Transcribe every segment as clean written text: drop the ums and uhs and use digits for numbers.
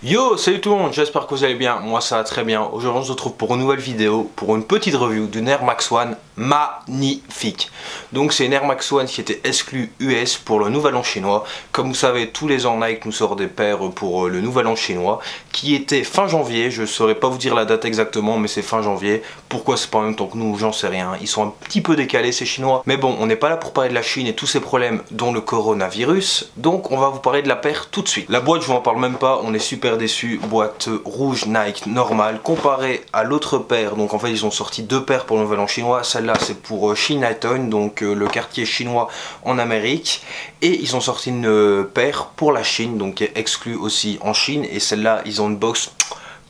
Yo, salut tout le monde, j'espère que vous allez bien, moi ça va très bien. Aujourd'hui on se retrouve pour une nouvelle vidéo, pour une petite review d'une Air Max One magnifique. Donc c'est une Air Max One qui était exclue US pour le Nouvel An chinois. Comme vous savez, tous les ans Nike nous sort des paires pour le Nouvel An chinois, qui était fin janvier. Je ne saurais pas vous dire la date exactement, mais c'est fin janvier. Pourquoi c'est pas en même temps que nous, j'en sais rien. Ils sont un petit peu décalés ces Chinois. Mais bon, on n'est pas là pour parler de la Chine et tous ses problèmes, dont le coronavirus. Donc on va vous parler de la paire tout de suite. La boîte, je vous en parle même pas, on est super déçu. Boîte rouge Nike normale comparée à l'autre paire. Donc en fait ils ont sorti deux paires pour le Nouvel An chinois. Celle-là c'est pour Chinatown, donc le quartier chinois en Amérique, et ils ont sorti une paire pour la Chine, donc qui est exclue aussi en Chine. Et celle-là ils ont une box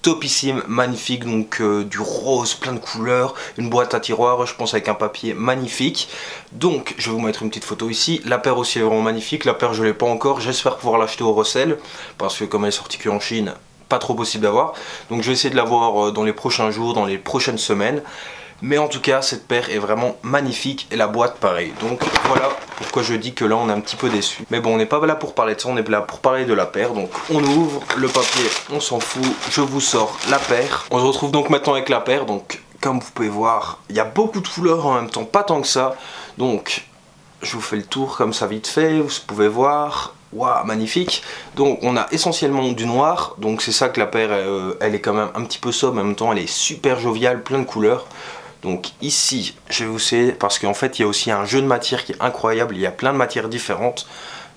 topissime, magnifique, donc du rose, plein de couleurs, une boîte à tiroirs, je pense avec un papier magnifique. Donc je vais vous mettre une petite photo ici. La paire aussi est vraiment magnifique. La paire je l'ai pas encore, j'espère pouvoir l'acheter au resell, parce que comme elle est sortie que en Chine, pas trop possible d'avoir. Donc je vais essayer de l'avoir dans les prochains jours, dans les prochaines semaines. Mais en tout cas cette paire est vraiment magnifique et la boîte pareil. Donc voilà pourquoi je dis que là on est un petit peu déçu. Mais bon, on n'est pas là pour parler de ça, on est là pour parler de la paire. Donc on ouvre le papier, on s'en fout, je vous sors la paire. On se retrouve donc maintenant avec la paire. Donc comme vous pouvez voir, il y a beaucoup de couleurs en même temps, pas tant que ça. Donc je vous fais le tour comme ça vite fait, vous pouvez voir. Waouh, magnifique. Donc on a essentiellement du noir, donc c'est ça que la paire elle est quand même un petit peu sobre, en même temps elle est super joviale, plein de couleurs. Donc ici, je vais vous essayer, parce qu'en fait il y a aussi un jeu de matière qui est incroyable, il y a plein de matières différentes.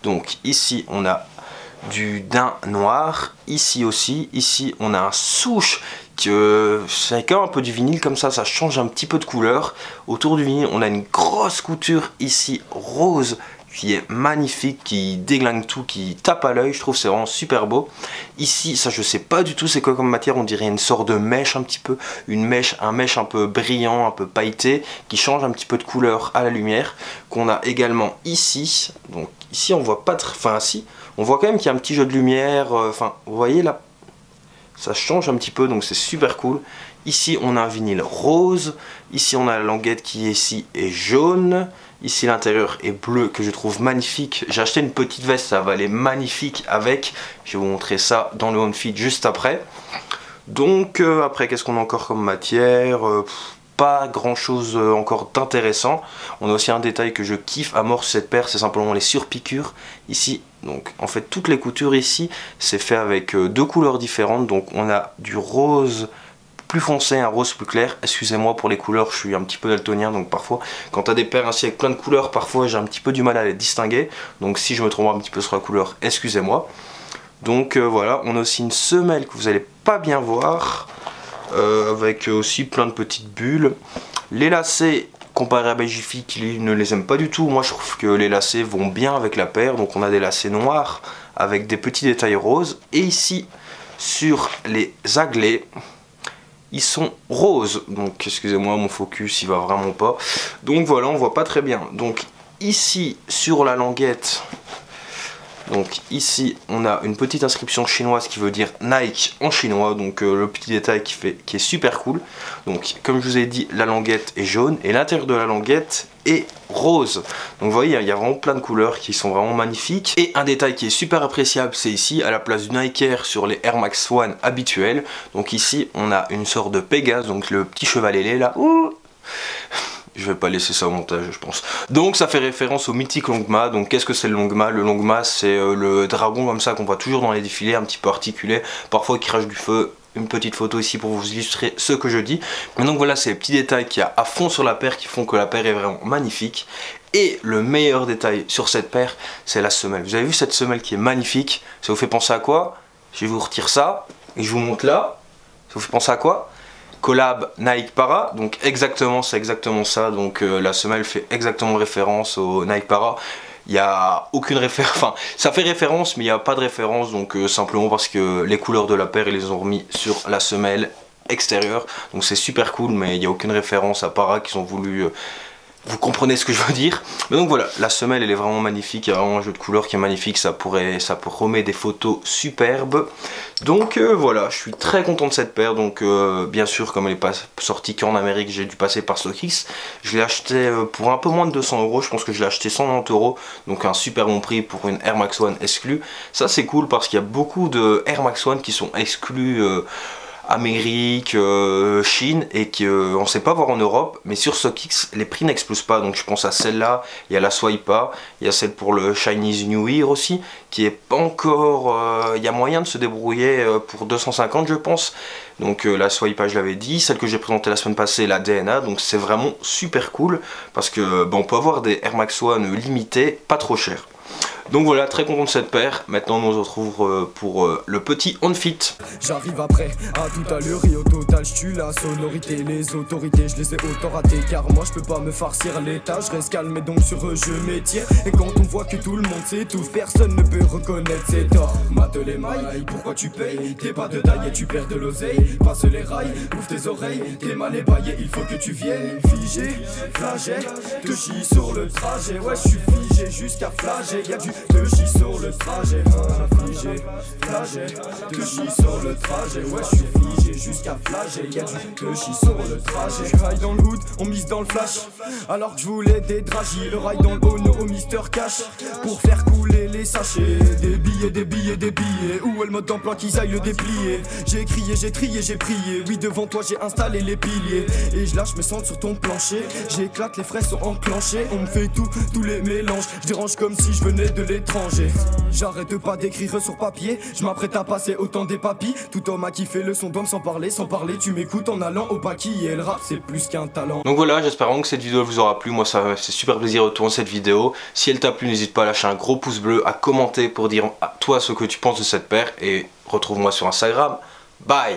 Donc ici on a du daim noir, ici aussi, ici on a un souche, c'est quand même un peu du vinyle comme ça change un petit peu de couleur. Autour du vinyle on a une grosse couture ici rose, qui est magnifique, qui déglingue tout, qui tape à l'œil, je trouve c'est vraiment super beau. Ici, ça je sais pas du tout c'est quoi comme matière, on dirait une sorte de mèche un petit peu, un mèche un peu brillant, un peu pailleté, qui change un petit peu de couleur à la lumière, qu'on a également ici. Donc ici on voit pas très, enfin si, on voit quand même qu'il y a un petit jeu de lumière, enfin vous voyez là, ça change un petit peu, donc c'est super cool. Ici on a un vinyle rose, ici on a la languette qui est ici est jaune. Ici l'intérieur est bleu, que je trouve magnifique. J'ai acheté une petite veste, ça va aller magnifique avec. Je vais vous montrer ça dans le on-feed juste après. Donc après qu'est-ce qu'on a encore comme matière, pas grand chose encore d'intéressant. On a aussi un détail que je kiffe à mort sur cette paire, c'est simplement les surpiqûres. Ici, donc en fait toutes les coutures ici, c'est fait avec deux couleurs différentes. Donc on a du rose plus foncé, un rose plus clair. Excusez-moi pour les couleurs, je suis un petit peu daltonien, donc parfois quand tu as des paires ainsi avec plein de couleurs, parfois j'ai un petit peu du mal à les distinguer. Donc si je me trompe un petit peu sur la couleur, excusez-moi. Donc voilà, on a aussi une semelle que vous n'allez pas bien voir, avec aussi plein de petites bulles. Les lacets, comparé à Belgifi qui ne les aime pas du tout, moi je trouve que les lacets vont bien avec la paire. Donc on a des lacets noirs avec des petits détails roses. Et ici, sur les aglets, ils sont roses, donc excusez-moi mon focus il va vraiment pas, donc voilà on voit pas très bien. Donc ici sur la languette, donc ici on a une petite inscription chinoise qui veut dire Nike en chinois, donc le petit détail qui est super cool. Donc comme je vous ai dit, la languette est jaune et l'intérieur de la languette est rose. Donc vous voyez il y a vraiment plein de couleurs qui sont vraiment magnifiques. Et un détail qui est super appréciable, c'est ici à la place du Nike Air sur les Air Max One habituels. Donc ici on a une sorte de Pégase, donc le petit cheval ailé là. Ouh, je vais pas laisser ça au montage je pense. Donc ça fait référence au mythique Longma. Donc qu'est-ce que c'est le Longma? Le Longma c'est le dragon comme ça qu'on voit toujours dans les défilés, un petit peu articulé, parfois qui crache du feu. Une petite photo ici pour vous illustrer ce que je dis. Mais donc voilà, c'est les petits détails qu'il y a à fond sur la paire qui font que la paire est vraiment magnifique. Et le meilleur détail sur cette paire, c'est la semelle. Vous avez vu cette semelle qui est magnifique? Ça vous fait penser à quoi? Je vous retire ça et je vous montre là. Ça vous fait penser à quoi? Collab Nike Para, donc exactement, c'est exactement ça. Donc la semelle fait exactement référence au Nike Para. Il n'y a aucune référence, enfin ça fait référence mais il n'y a pas de référence, donc simplement parce que les couleurs de la paire ils les ont remis sur la semelle extérieure, donc c'est super cool, mais il n'y a aucune référence à Para qu'ils ont voulu Vous comprenez ce que je veux dire. Mais donc voilà, la semelle elle est vraiment magnifique, il y a vraiment un jeu de couleurs qui est magnifique, ça promet des photos superbes. Donc voilà, je suis très content de cette paire. Donc bien sûr, comme elle n'est pas sortie qu'en Amérique, j'ai dû passer par StockX. Je l'ai acheté pour un peu moins de 200 €, je pense que je l'ai acheté 190 €, donc un super bon prix pour une Air Max One exclue. Ça c'est cool parce qu'il y a beaucoup de Air Max One qui sont exclus Amérique, Chine, et qu'on ne sait pas voir en Europe, mais sur StockX les prix n'explosent pas. Donc je pense à celle-là, il y a la Swipa, il y a celle pour le Chinese New Year aussi, qui est pas encore, il y a moyen de se débrouiller pour 250 je pense. Donc la Swipa je l'avais dit, celle que j'ai présentée la semaine passée, la DNA, donc c'est vraiment super cool, parce que on peut avoir des Air Max One limités, pas trop cher. Donc voilà, très content de cette paire. Maintenant on se retrouve pour le petit on-fit. J'arrive après, à tout à l'heure et au total je tue la sonorité. Les autorités je les ai autant ratées, car moi je peux pas me farcir l'état. Je reste calme et donc sur eux je m'étire. Et quand on voit que tout le monde s'étouffe, personne ne peut reconnaître ses torts. Mate les mailles, pourquoi tu payes? T'es pas de taille et tu perds de l'oseille. Passe les rails, ouvre tes oreilles. T'es mal ébaillé, il faut que tu viennes. Figé, flagelle, te chie sur le trajet. Ouais je suis figé jusqu'à flager. Y'a du te chie sur le trajet, figé, flagé, te chie sur le trajet, ouais je suis figé jusqu'à flager, y'a du te chie sur le trajet. Je raille dans le hood, on mise dans le flash, alors que je voulais des dragis, le rail dans le Ono au Mister Cash, pour faire couler les sachets, des billets, des billets, des billets, où est le mode d'emploi qu'ils aillent le déplier. J'ai crié, j'ai trié, j'ai prié, oui devant toi j'ai installé les piliers, et je lâche mes cendres sur ton plancher, j'éclate, les frais sont enclenchés, on me fait tous les mélanges, je dérange comme si je venais de l'étranger. J'arrête pas d'écrire sur papier, je m'apprête à passer autant des papis. Tout homme a kiffé le son d'homme sans parler tu m'écoutes en allant au paquis. Et le rap c'est plus qu'un talent. Donc voilà, j'espère vraiment que cette vidéo vous aura plu. Moi ça c'est super plaisir de tourner cette vidéo. Si elle t'a plu, n'hésite pas à lâcher un gros pouce bleu, à commenter pour dire à toi ce que tu penses de cette paire. Et retrouve-moi sur Instagram. Bye.